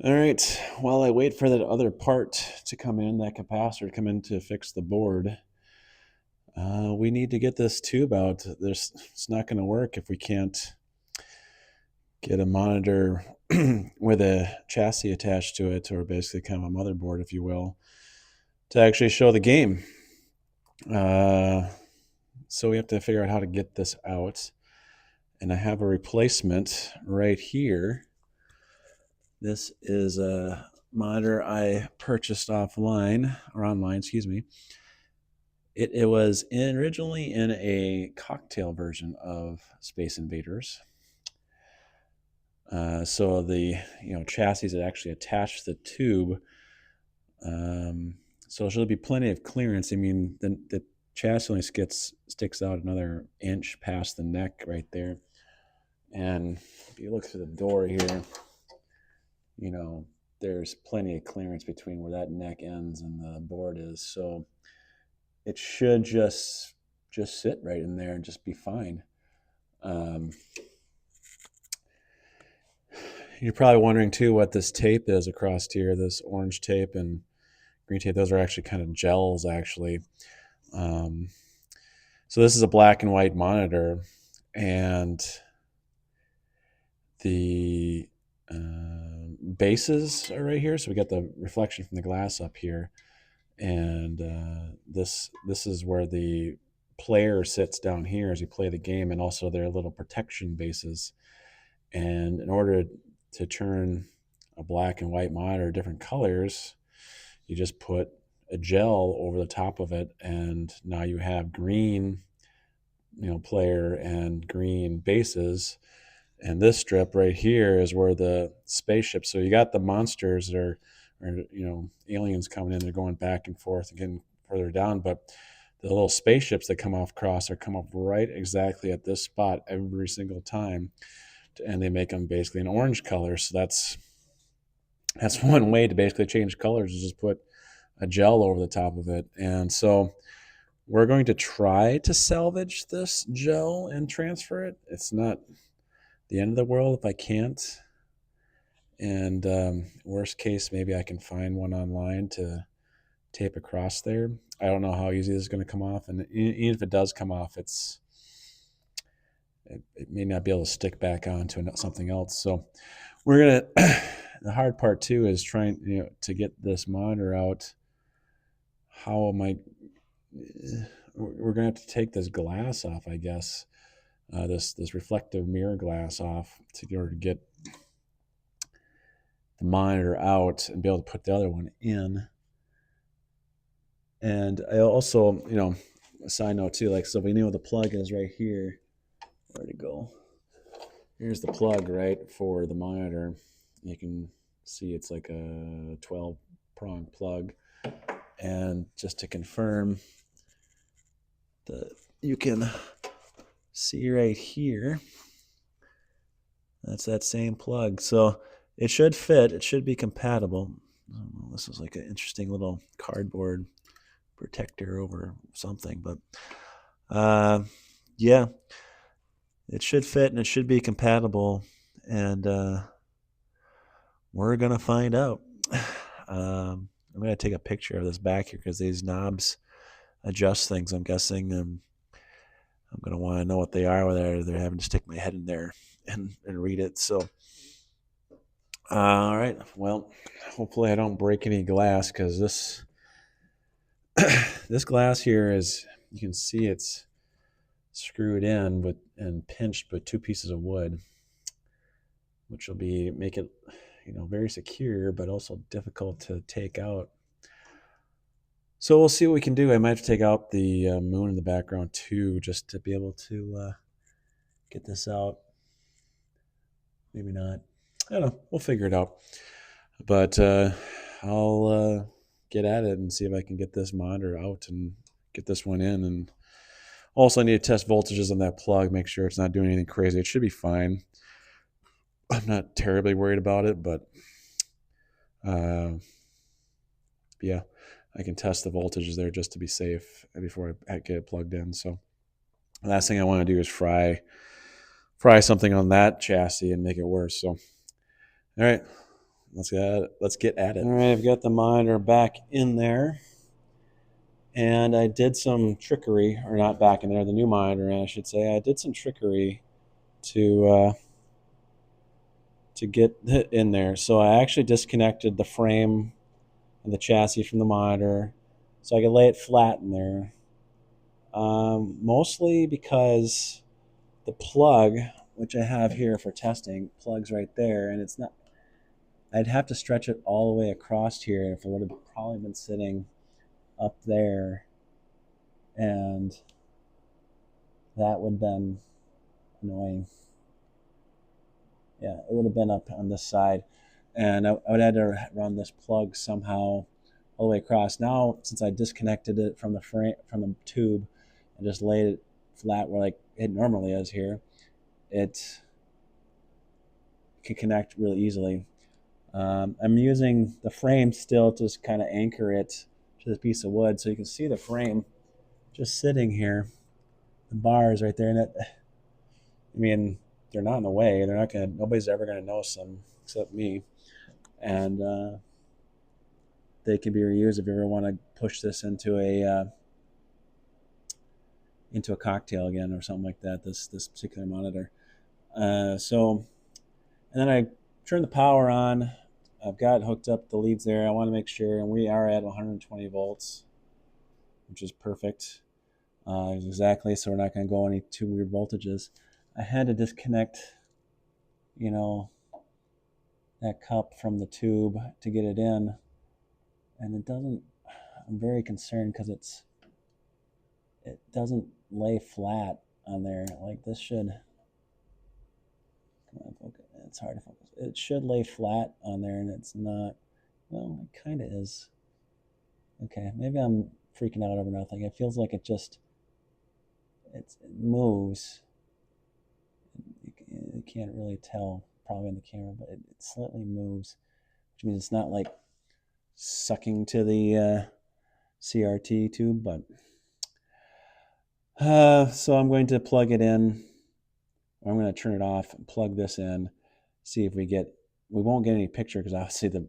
All right. While I wait for that other part to come in, that capacitor to come in to fix the board, we need to get this tube out. It's not going to work if we can't get a monitor with a chassis attached to it, or basically kind of a motherboard, if you will, to actually show the game. So we have to figure out how to get this out. And I have a replacement right here. This is a monitor I purchased offline, or online, excuse me. It was originally in a cocktail version of Space Invaders. So the chassis that actually attached the tube. So there should be plenty of clearance. I mean, the chassis only sticks out another inch past the neck right there. And if you look through the door here, there's plenty of clearance between where that neck ends and the board is. So it should just sit right in there and just be fine. You're probably wondering too what this tape is across here, this orange tape and green tape. Those are actually kind of gels, actually. So this is a black and white monitor, and the bases are right here. So we got the reflection from the glass up here, and this is where the player sits down here as you play the game, and also their little protection bases. And in order to turn a black and white monitor different colors, you just put a gel over the top of it, and now you have green player and green bases. And this strip right here is where the spaceships, so you got the monsters that are aliens coming in, they're going back and forth and getting further down, but the little spaceships that come across come up right exactly at this spot every single time, and they make them basically an orange color. So that's one way to basically change colors, is just put a gel over the top of it. And so we're going to try to salvage this gel and transfer it. It's not the end of the world if I can't. And worst case, maybe I can find one online to tape across there. I don't know how easy this is going to come off. And even if it does come off, it may not be able to stick back onto something else. So we're going to, the hard part too is trying to get this monitor out. How am I, we're going to have to take this glass off, I guess. This reflective mirror glass off to get the monitor out and be able to put the other one in. And I also, a side note too, like, so we know the plug is right here. Where'd it go? Here's the plug, right, for the monitor. You can see it's like a 12-prong plug. And just to confirm, you can see right here, that's that same plug. So it should fit. It should be compatible. I don't know, this is like an interesting little cardboard protector over something, but yeah, it should fit and it should be compatible, and we're gonna find out. I'm gonna take a picture of this back here because these knobs adjust things, I'm guessing, and I'm gonna want to know what they are, whether they're having to stick my head in there and read it. So all right, well, hopefully I don't break any glass, because this this glass here is, you can see it's screwed in and pinched with two pieces of wood, which will make it very secure, but also difficult to take out. So we'll see what we can do. I might have to take out the moon in the background too, just to be able to get this out. Maybe not. I don't know. We'll figure it out. But I'll get at it and see if I can get this monitor out and get this one in. And also, I need to test voltages on that plug, make sure it's not doing anything crazy. It should be fine. I'm not terribly worried about it, but yeah, I can test the voltages there just to be safe before I get it plugged in. So the last thing I want to do is fry something on that chassis and make it worse. So, all right, let's get at it. All right, I've got the monitor back in there, and I did some trickery, or not back in there, the new monitor, I should say. I did some trickery to get it in there. So I actually disconnected the frame and the chassis from the monitor, so I could lay it flat in there. Mostly because the plug, which I have here for testing, plugs right there, and it's not. I'd have to stretch it all the way across here if it would have probably been sitting up there, and that would have been annoying. Yeah, it would have been up on this side, and I would have had to run this plug somehow all the way across. Now, since I disconnected it from the frame, from the tube, and just laid it flat where like it normally is here, it can connect really easily. I'm using the frame still to just kind of anchor it to this piece of wood, so you can see the frame just sitting here. The bars right there, and it. I mean, they're not in the way. They're not gonna. Nobody's ever gonna notice them except me, and they can be reused if you ever want to push this into a cocktail again or something like that. This particular monitor. So, and then I turn the power on. I've got hooked up the leads there. I want to make sure, and we are at 120 volts, which is perfect. Exactly, so we're not going to go any too weird voltages. I had to disconnect, that cup from the tube to get it in, and it doesn't. I'm very concerned because it doesn't lay flat on there. Like this should. Come on, focus. It's hard to focus. It should lay flat on there, and it's not. Well, it kind of is. Okay, maybe I'm freaking out over nothing. It feels like it moves. You can't really tell probably in the camera, but it slightly moves, which means it's not like sucking to the CRT tube. But so I'm going to plug it in. I'm going to turn it off and plug this in, see if we won't get any picture because obviously the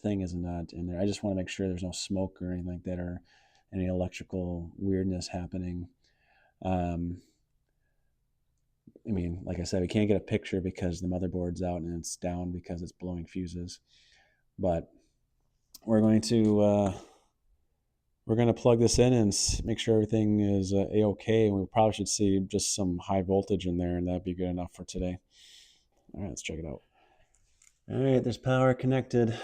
thing is not in there. I just want to make sure there's no smoke or anything like that or any electrical weirdness happening. I mean, like I said, we can't get a picture because the motherboard's out and it's down because it's blowing fuses. But we're going to plug this in and make sure everything is a-okay. And we probably should see just some high voltage in there, and that'd be good enough for today. All right, let's check it out. All right, there's power connected.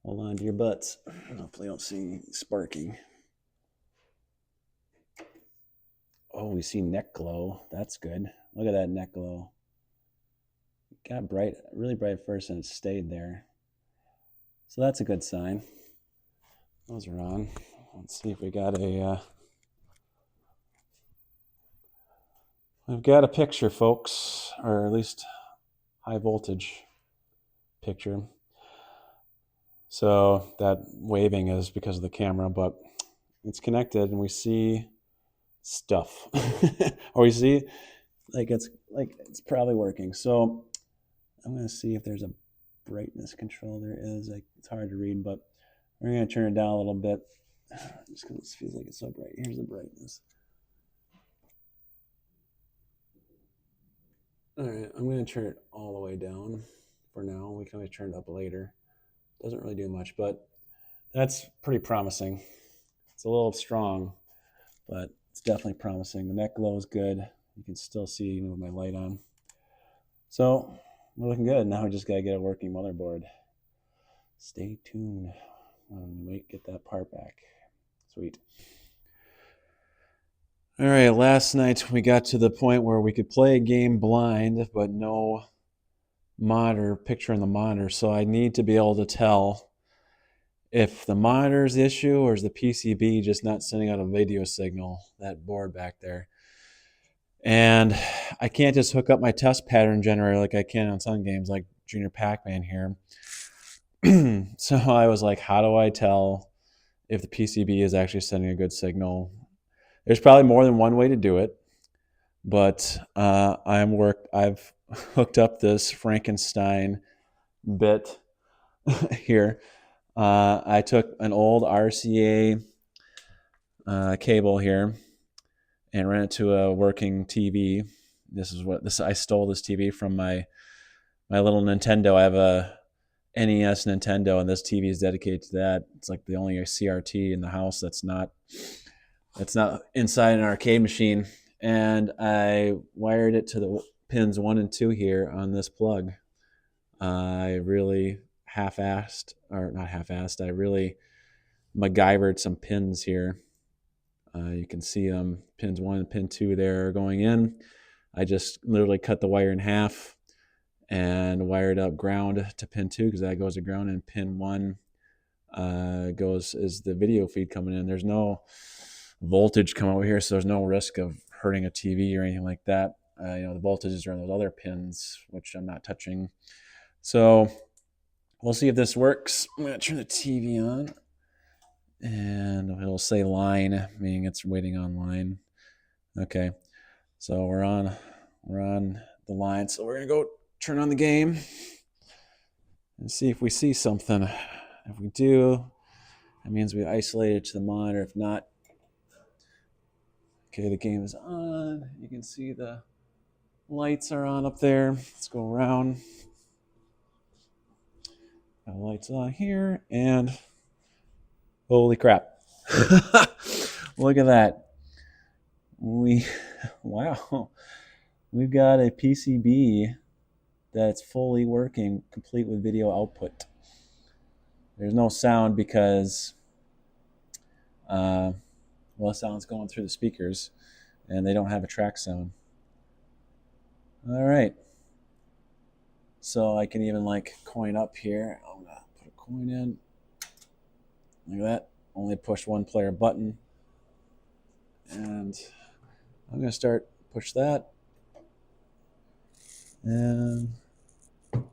Hold on to your butts. Hopefully you don't see sparking. Oh, we see neck glow. That's good. Look at that neck glow. It got bright, really bright first, and it stayed there. So that's a good sign. Those are on. Let's see if we got we've got a picture, folks, or at least high voltage picture. So that waving is because of the camera, but it's connected and we see stuff. Or we see it's probably working. So I'm going to see if there's a brightness control. There is. It's hard to read, but we're going to turn it down a little bit just because it feels like it's so bright. Here's the brightness. All right, I'm going to turn it all the way down for now. We can always turn it up later. Doesn't really do much, but that's pretty promising. It's a little strong, but it's definitely promising. The neck glow is good. You can still see even with my light on. So we're looking good. Now we just got to get a working motherboard. Stay tuned. Get that part back. Sweet. All right, last night we got to the point where we could play a game blind, but no picture on the monitor. So I need to be able to tell if the monitor's the issue or is the PCB just not sending out a video signal, that board back there. And I can't just hook up my test pattern generator like I can on some games like Junior Pac-Man here. So I was like, how do I tell if the PCB is actually sending a good signal? There's probably more than one way to do it, but I've hooked up this Frankenstein bit here. I took an old RCA cable here and ran it to a working TV. I stole this TV from my little Nintendo. I have a NES Nintendo, and this TV is dedicated to that. It's like the only CRT in the house that's not inside an arcade machine. And I wired it to the pins 1 and 2 here on this plug. I really half-assed, or not half-assed, I really MacGyvered some pins here. You can see them, pins 1 and pin 2 there going in. I just literally cut the wire in half and wired up ground to pin 2 because that goes to ground, and pin 1 is the video feed coming in. There's no voltage coming over here, so there's no risk of hurting a TV or anything like that. The voltages are on those other pins, which I'm not touching. So we'll see if this works. I'm going to turn the TV on, and it'll say line, meaning it's waiting on line. Okay, so we're on the line. So we're going to go turn on the game and see if we see something. If we do, that means we isolated to the monitor. If not, okay, the game is on. You can see the lights are on up there. Let's go around. Got lights on here, and holy crap. Look at that. Wow. We've got a PCB that's fully working, complete with video output. There's no sound because sound's going through the speakers, and they don't have a track sound. All right. So I can even coin up here. I'm gonna put a coin in. Look at that. Only push one player button. And I'm gonna push that. And the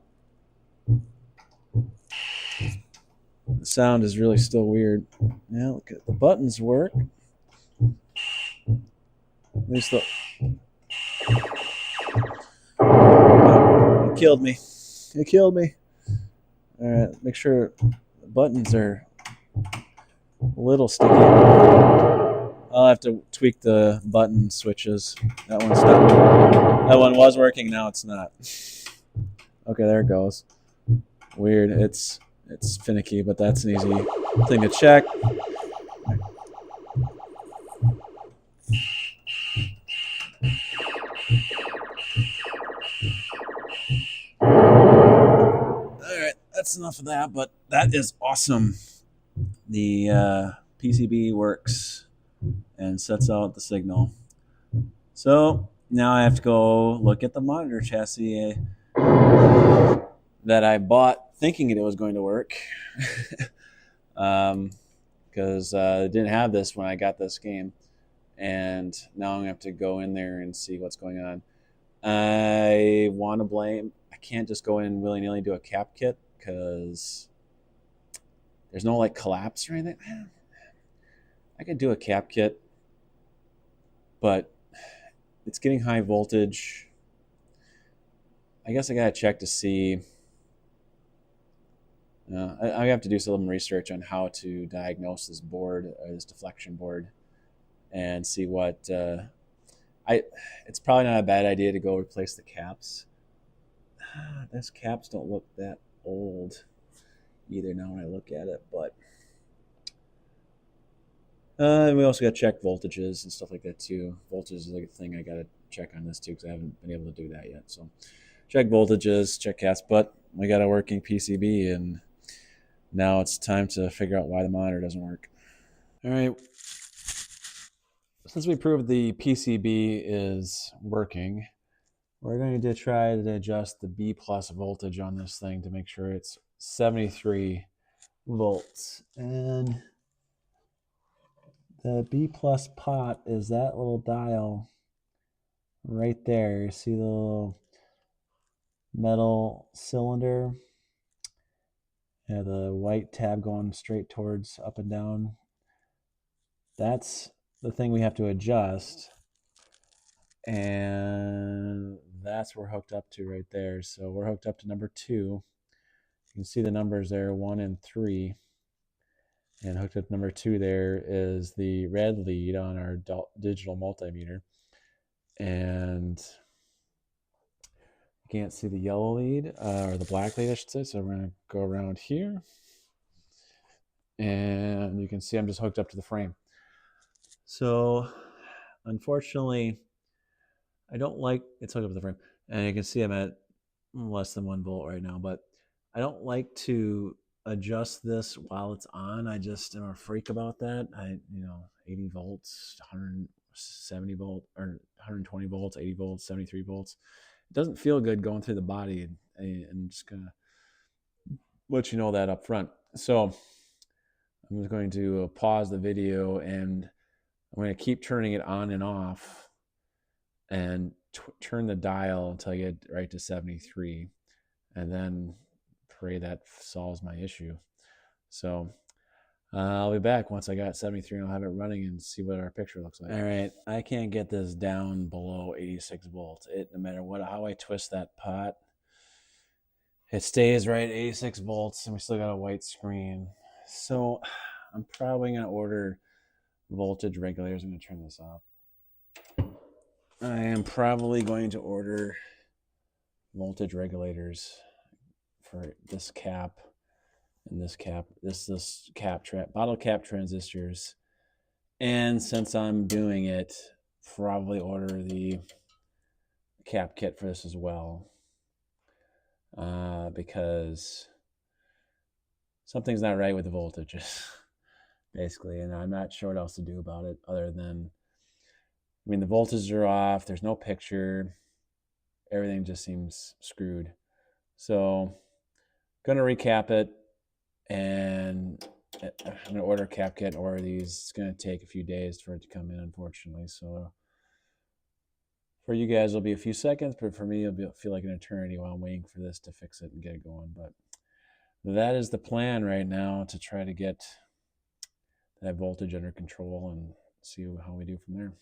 sound is really still weird. Yeah, look at the buttons work. At least it killed me. It killed me. All right, make sure the buttons are a little sticky. I'll have to tweak the button switches. That one's not. That one was working. Now it's not. Okay, there it goes. Weird. It's finicky, but that's an easy thing to check. Alright, that's enough of that, but that is awesome. The PCB works and sets out the signal. So now I have to go look at the monitor chassis that I bought thinking it was going to work. Because it didn't have this when I got this game. And now I'm going to have to go in there and see what's going on. I can't just go in willy-nilly and do a cap kit because there's no collapse or anything. I could do a cap kit, but it's getting high voltage. I guess I gotta check to see. I have to do some research on how to diagnose this board, or this deflection board, and see what. It's probably not a bad idea to go replace the caps. Those caps don't look that old either now when I look at it, but we also got to check voltages and stuff like that too. Voltage is a thing I got to check on this too because I haven't been able to do that yet. So check voltages, check caps, but we got a working PCB, and now it's time to figure out why the monitor doesn't work. All right. Since we proved the PCB is working, we're going to try to adjust the B plus voltage on this thing to make sure it's 73 volts. And the B plus pot is that little dial right there. You see the little metal cylinder? Yeah, the white tab going straight towards up and down. That's the thing we have to adjust. And that's what we're hooked up to right there. So we're hooked up to number 2. You can see the numbers there, 1 and 3. And hooked up to number 2 there is the red lead on our digital multimeter. And you can't see the yellow lead, or the black lead, I should say. So we're going to go around here. And you can see I'm just hooked up to the frame. So unfortunately, I don't like, it's hooked up to the frame. And you can see I'm at less than 1 volt right now, but I don't like to adjust this while it's on. I just am a freak about that. 80 volts, 170 volt, or 120 volts, 80 volts, 73 volts. It doesn't feel good going through the body, and I'm just gonna let you know that up front. So I'm just going to pause the video, and I'm going to keep turning it on and off, and turn the dial until I get right to 73, and then pray that solves my issue. So I'll be back once I got 73, and I'll have it running and see what our picture looks like. All right, I can't get this down below 86 volts. No matter how I twist that pot, it stays right at 86 volts, and we still got a white screen. So I'm probably going to order voltage regulators. I'm going to turn this off. I am probably going to order voltage regulators for this cap and this cap, this cap bottle cap transistors. And since I'm doing it, probably order the cap kit for this as well, because something's not right with the voltages, basically, and I'm not sure what else to do about it other than, the voltages are off, there's no picture, everything just seems screwed. So I'm going to recap it, and I'm going to order a cap kit, order these. It's going to take a few days for it to come in, unfortunately. So for you guys, it'll be a few seconds, but for me, it'll feel like an eternity while I'm waiting for this to fix it and get it going. But that is the plan right now, to try to get that voltage under control and see how we do from there.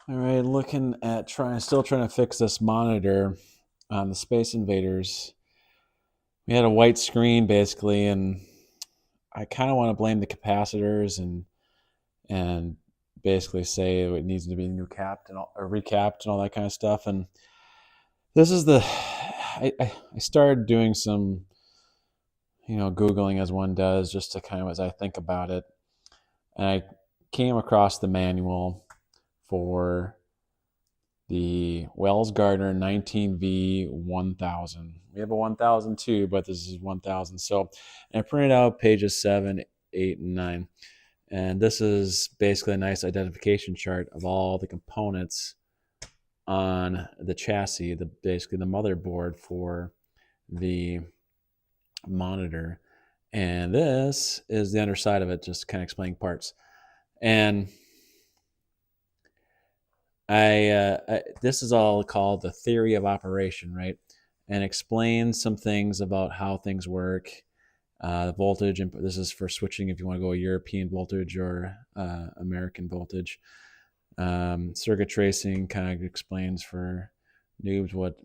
All right, looking at still trying to fix this monitor on the Space Invaders. We had a white screen basically, and I kind of want to blame the capacitors and basically say it needs to be recapped and all that kind of stuff. And this is I started doing some Googling, as one does, just to kind of, as I think about it, and I came across the manual for the Wells Gardner 19V 1000. We have a 1000 too, but this is 1000. So I printed out pages 7, 8, and 9. And this is basically a nice identification chart of all the components on the chassis, basically the motherboard for the monitor. And this is the underside of it, just kind of explaining parts. And this is all called the theory of operation, right? And explains some things about how things work, the voltage, and this is for switching if you want to go European voltage or American voltage. Circuit tracing kind of explains for noobs what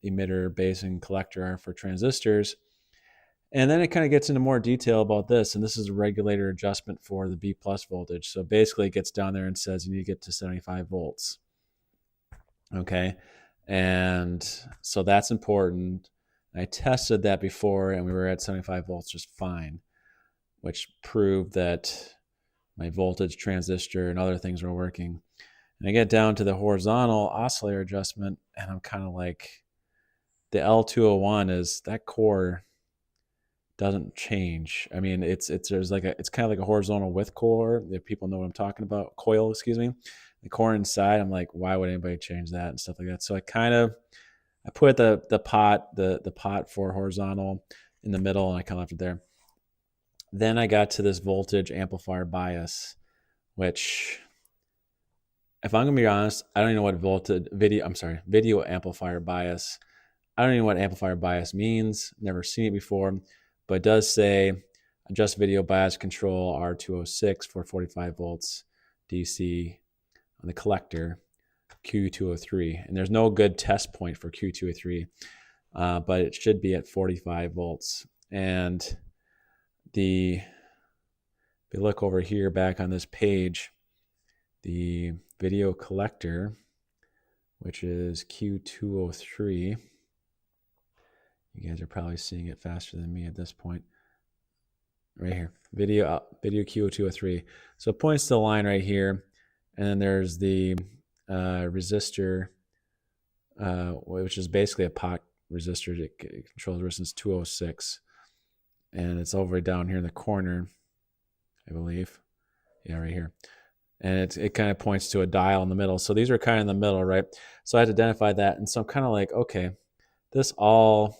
emitter, base, and collector are for transistors. And then it kind of gets into more detail about this, and this is a regulator adjustment for the B plus voltage. So basically it gets down there and says you need to get to 75 volts. Okay, and so that's important. I tested that before, and we were at 75 volts just fine, which proved that my voltage transistor and other things were working. And I get down to the horizontal oscillator adjustment, and I'm kind of like, the L201 is, that core doesn't change. It's kind of like a horizontal width core. If people know what I'm talking about, coil, excuse me. The core inside, I'm like, why would anybody change that and stuff like that? So I put the pot for horizontal in the middle, and I kind of left it there. Then I got to this voltage amplifier bias, which, if I'm gonna be honest, I don't even know what video amplifier bias. I don't even know what amplifier bias means. Never seen it before, but it does say adjust video bias control R206 for 45 volts DC on the collector. Q203. And there's no good test point for Q203, but it should be at 45 volts. And if you look over here back on this page, the video collector, which is Q203, you guys are probably seeing it faster than me at this point. Right here, video Q203. So it points to the line right here, and then there's the resistor, which is basically a pot resistor. It controls resistance 206, and it's over down here in the corner, I believe. Yeah, right here. And it kind of points to a dial in the middle. So these are kind of in the middle, right? So I had to identify that, and so I'm kind of like, okay, this all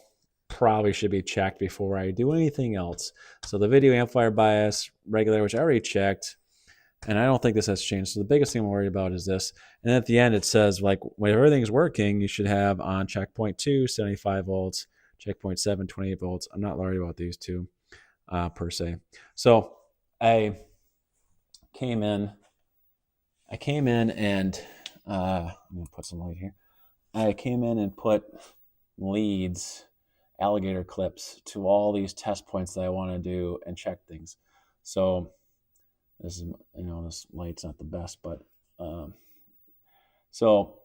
probably should be checked before I do anything else. So the video amplifier bias regulator, which I already checked, and I don't think this has changed. So the biggest thing I'm worried about is this. And at the end, it says, like, when everything's working, you should have on checkpoint 2, 75 volts, checkpoint 7, 28 volts. I'm not worried about these two per se. So I came in and I'm going to put some light here. I came in and put leads, alligator clips to all these test points that I want to do and check things. So this is, this light's not the best, but so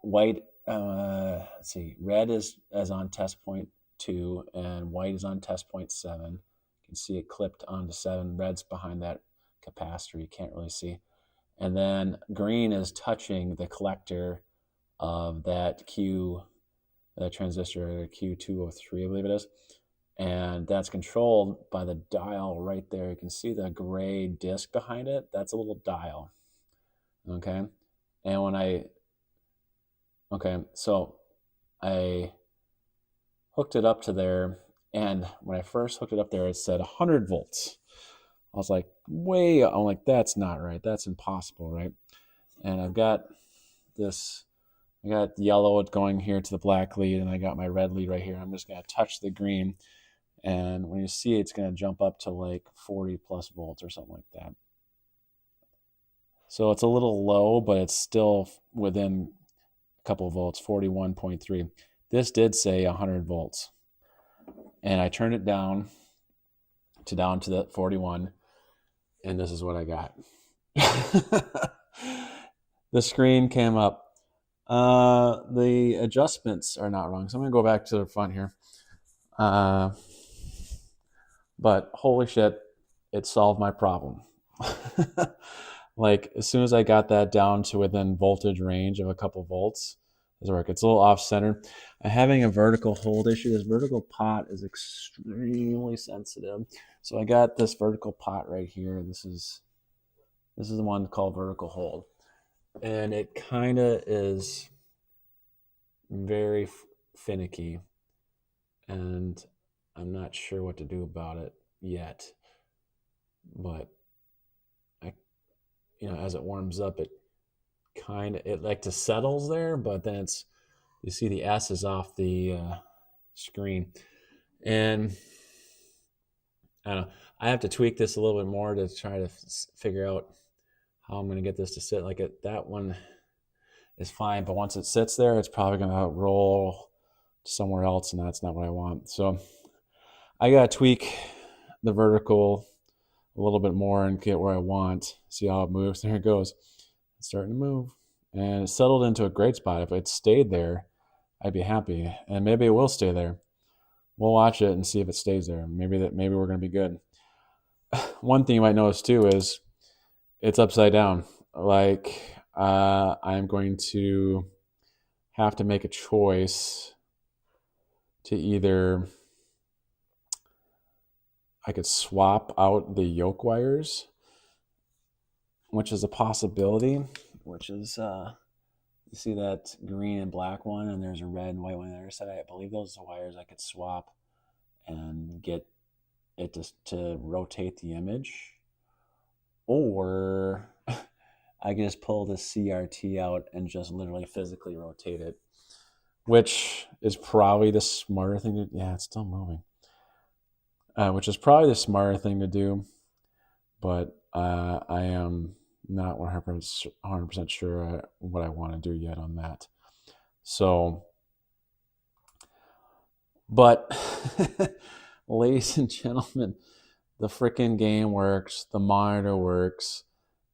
white, let's see, red is on test point 2 and white is on test point 7. You can see it clipped onto 7. Red's behind that capacitor, you can't really see. And then green is touching the collector of that transistor, Q203, I believe it is. And that's controlled by the dial right there. You can see the gray disc behind it. That's a little dial. Okay. And so I hooked it up to there. And when I first hooked it up there, it said 100 volts. I was like, I'm like, that's not right. That's impossible, right? And I've got this, I got the yellow going here to the black lead, and I got my red lead right here. I'm just going to touch the green. And when you see it, it's going to jump up to like 40 plus volts or something like that. So it's a little low, but it's still within a couple of volts, 41.3. This did say 100 volts. And I turned it down to the 41, and this is what I got. The screen came up. The adjustments are not wrong. So I'm going to go back to the front here. But holy shit, it solved my problem. Like, as soon as I got that down to within voltage range of a couple volts, does work. It's a little off center. I'm having a vertical hold issue. This vertical pot is extremely sensitive. So I got this vertical pot right here. This is the one called vertical hold. And it kind of is very finicky. And I'm not sure what to do about it yet. But as it warms up, it like to settles there, but then you see the S is off the screen. And I don't know, I have to tweak this a little bit more to try to figure out how I'm going to get this to sit. Like that one is fine, but once it sits there, it's probably going to roll somewhere else, and that's not what I want. So I got to tweak the vertical a little bit more and get where I want. See how it moves. There it goes. It's starting to move. And it settled into a great spot. If it stayed there, I'd be happy. And maybe it will stay there. We'll watch it and see if it stays there. Maybe we're going to be good. One thing you might notice too is it's upside down. Like I'm going to have to make a choice to either I could swap out the yoke wires, which is a possibility, which is, you see that green and black one, and there's a red and white one on the other side. I believe those are the wires I could swap and get it to rotate the image. Or I can just pull the CRT out and just literally physically rotate it, which is probably the smarter thing to do. Yeah, it's still moving. Which is probably the smarter thing to do, but I am Not 100% sure what I want to do yet on that. So, but ladies and gentlemen, the freaking game works, the monitor works,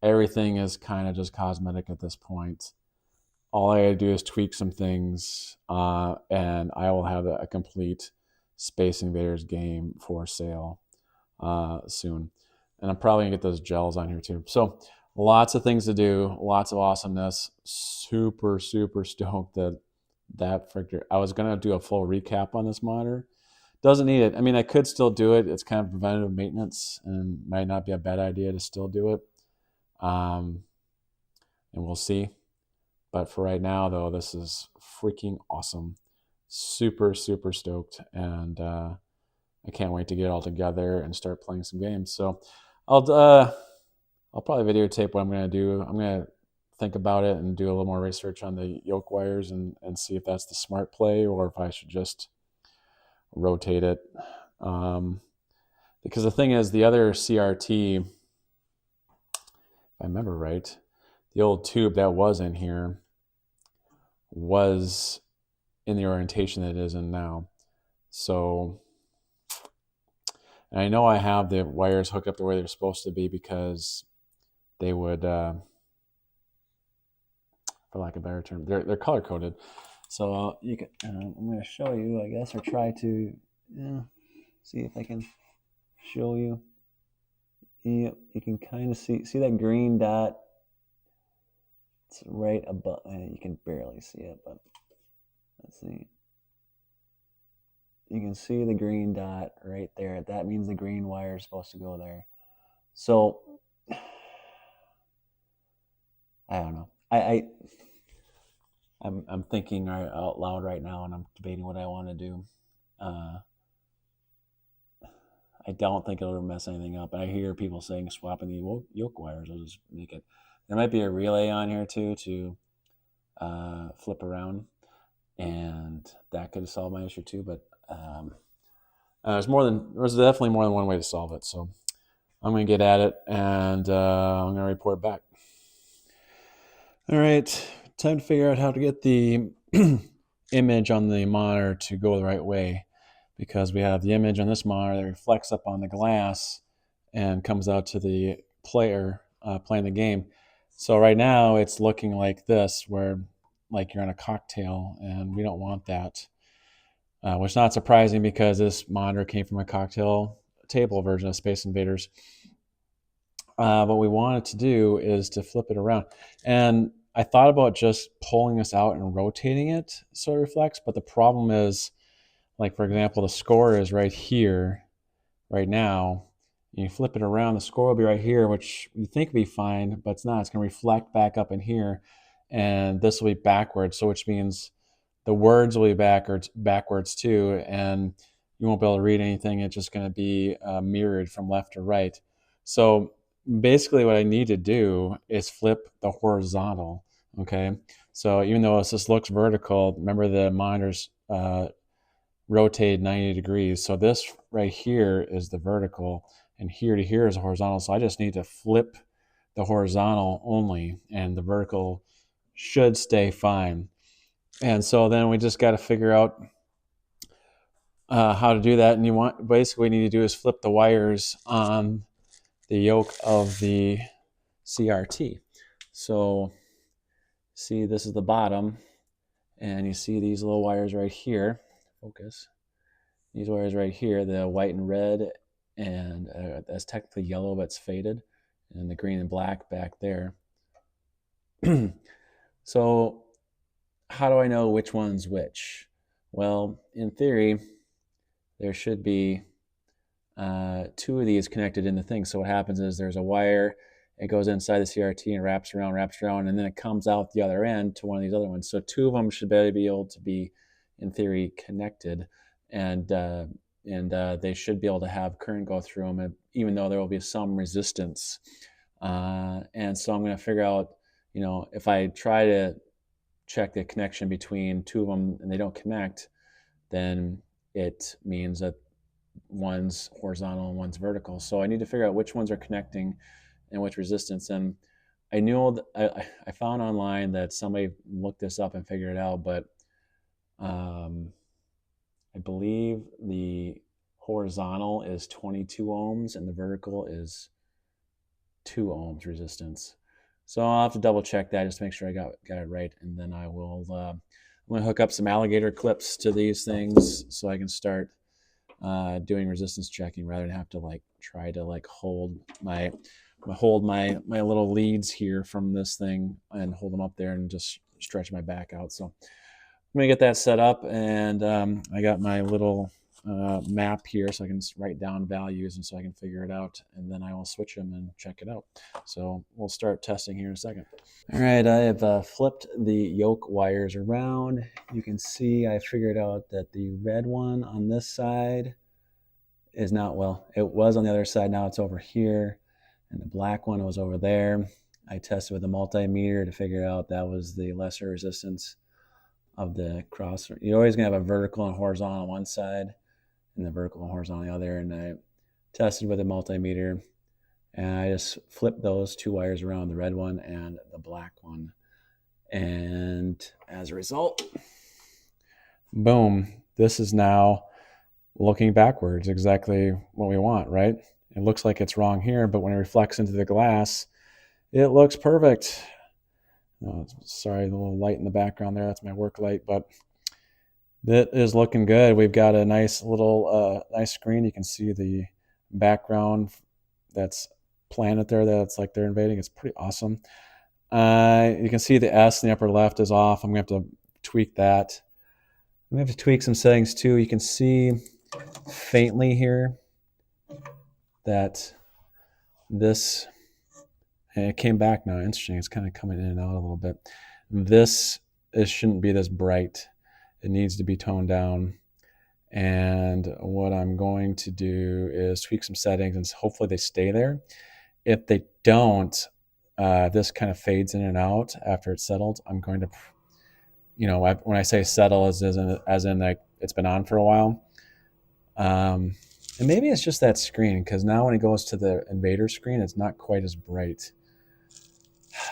everything is kind of just cosmetic at this point. All I gotta do is tweak some things, and I will have a complete Space Invaders game for sale soon. And I'm probably gonna get those gels on here too. So lots of things to do, lots of awesomeness. Super, super stoked that freaking. I was gonna do a full recap on this monitor. Doesn't need it. I mean, I could still do it. It's kind of preventative maintenance, and might not be a bad idea to still do it. And we'll see. But for right now, though, this is freaking awesome. Super, super stoked, and I can't wait to get it all together and start playing some games. So I'll probably videotape what I'm gonna do. I'm gonna think about it and do a little more research on the yoke wires and see if that's the smart play or if I should just rotate it. Because the thing is, the other CRT, if I remember right, the old tube that was in here was in the orientation that it is in now. So, and I know I have the wires hooked up the way they're supposed to be because they would, for lack of a better term, they're color coded. So you can, I'm going to show you, I guess, or try to see if I can show you. You can kind of see that green dot. It's right above. You can barely see it, but let's see. You can see the green dot right there. That means the green wire is supposed to go there. So I don't know. I'm thinking out loud right now, and I'm debating what I want to do. I don't think it'll mess anything up. I hear people saying swapping the yoke wires will just make it. There might be a relay on here too to flip around, and that could solve my issue too. But there's definitely more than one way to solve it. So I'm gonna get at it, and I'm gonna report back. All right, time to figure out how to get the image on the monitor to go the right way, because we have the image on this monitor that reflects up on the glass and comes out to the player playing the game. So right now it's looking like this, where like you're on a cocktail, and we don't want that. Which is not surprising because this monitor came from a cocktail table version of Space Invaders. What we wanted to do is to flip it around. And I thought about just pulling this out and rotating it so it reflects, but the problem is, like, for example, the score is right here, right now. And you flip it around, the score will be right here, which you think will be fine, but it's not. It's going to reflect back up in here, and this will be backwards, so which means the words will be backwards too, and you won't be able to read anything. It's just going to be mirrored from left to right. So basically what I need to do is flip the horizontal. Okay, so even though this looks vertical, remember the monitors rotate 90 degrees. So this right here is the vertical, and here to here is the horizontal. So I just need to flip the horizontal only, and the vertical should stay fine. And so then we just got to figure out how to do that. And basically what we need to do is flip the wires on the yoke of the CRT. So see, this is the bottom, and you see these little wires right here. Focus. These wires right here, the white and red, and that's technically yellow, but it's faded, and the green and black back there. So how do I know which one's which? Well, in theory, there should be two of these connected in the thing. So what happens is there's a wire, it goes inside the CRT and wraps around, and then it comes out the other end to one of these other ones. So two of them should be able to be, in theory, connected, and they should be able to have current go through them, even though there will be some resistance. And so I'm going to figure out, if I try to check the connection between two of them and they don't connect, then it means that one's horizontal and one's vertical. So I need to figure out which ones are connecting and which resistance. And I knew I found online that somebody looked this up and figured it out, but um, I believe the horizontal is 22 ohms and the vertical is 2 ohms resistance. So I'll have to double check that just to make sure I got it right, and then I will. I'm going to hook up some alligator clips to these things so I can start doing resistance checking rather than have to like try to like hold my little leads here from this thing and hold them up there and just stretch my back out. So I'm gonna get that set up, and I got my little map here so I can write down values and so I can figure it out, and then I will switch them and check it out. So we'll start testing here in a second. All right, I have flipped the yoke wires around. You can see I figured out that the red one on this side is not, well, it was on the other side, now it's over here, and the black one was over there. I tested with a multimeter to figure out that was the lesser resistance of the cross. You're always gonna have a vertical and horizontal on one side and the vertical and horizontal on the other, and I tested with a multimeter, and I just flipped those two wires around, the red one and the black one, and as a result, boom, this is now looking backwards exactly what we want, right? It looks like it's wrong here, but when it reflects into the glass, it looks perfect. Oh, sorry, the little light in the background there, that's my work light, but that is looking good. We've got a nice little nice screen. You can see the background that's planet there that's like they're invading. It's pretty awesome. You can see the S in the upper left is off. I'm going to have to tweak that. I'm going to have to tweak some settings too. You can see faintly here that this, and it came back now. Interesting. It's kind of coming in and out a little bit. It shouldn't be this bright. It needs to be toned down. And what I'm going to do is tweak some settings and hopefully they stay there. If they don't, this kind of fades in and out after it's settled. I'm going to, when I say settle, as in like it's been on for a while. And maybe it's just that screen, because now when it goes to the Invader screen, it's not quite as bright.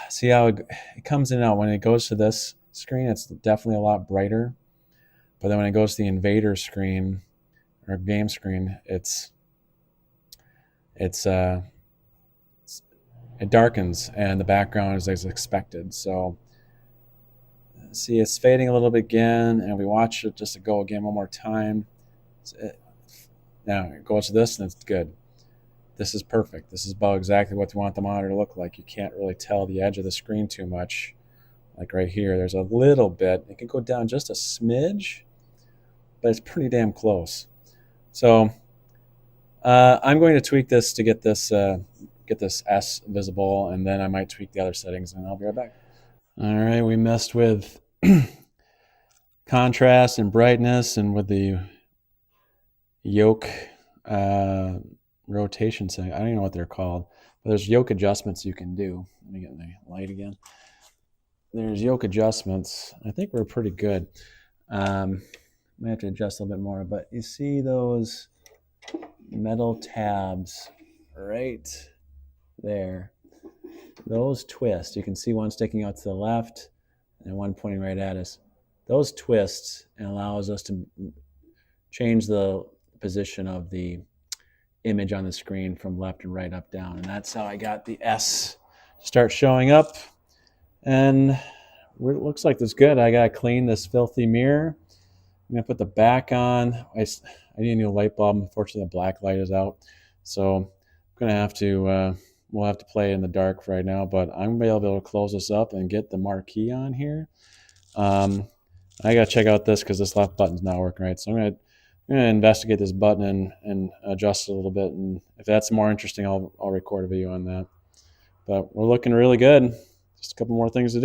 See how it comes in and out. When it goes to this screen, it's definitely a lot brighter. But then when it goes to the Invader screen or game screen, it darkens and the background is as expected. So see, it's fading a little bit again, and we watch it just to go again one more time. Now it goes to this and it's good. This is perfect. This is about exactly what you want the monitor to look like. You can't really tell the edge of the screen too much. Like right here, there's a little bit. It can go down just a smidge, but it's pretty damn close. So I'm going to tweak this to get this S visible, and then I might tweak the other settings, and I'll be right back. All right, we messed with contrast and brightness and with the yoke rotation setting. I don't even know what they're called, but there's yoke adjustments you can do. Let me get my light again. There's yoke adjustments. I think we're pretty good. Might have to adjust a little bit more, but you see those metal tabs right there. Those twist. You can see one sticking out to the left and one pointing right at us. Those twists and allows us to change the position of the image on the screen from left and right, up, down. And that's how I got the S to start showing up. And it looks like that's good. I got to clean this filthy mirror. I'm going to put the back on. I need a new light bulb. Unfortunately, the black light is out. So I'm going to have to, we'll have to play in the dark right now, but I'm going to be able to close this up and get the marquee on here. I got to check out this because this left button's not working right. So I'm going to investigate this button and adjust it a little bit. And if that's more interesting, I'll record a video on that. But we're looking really good. Just a couple more things to do.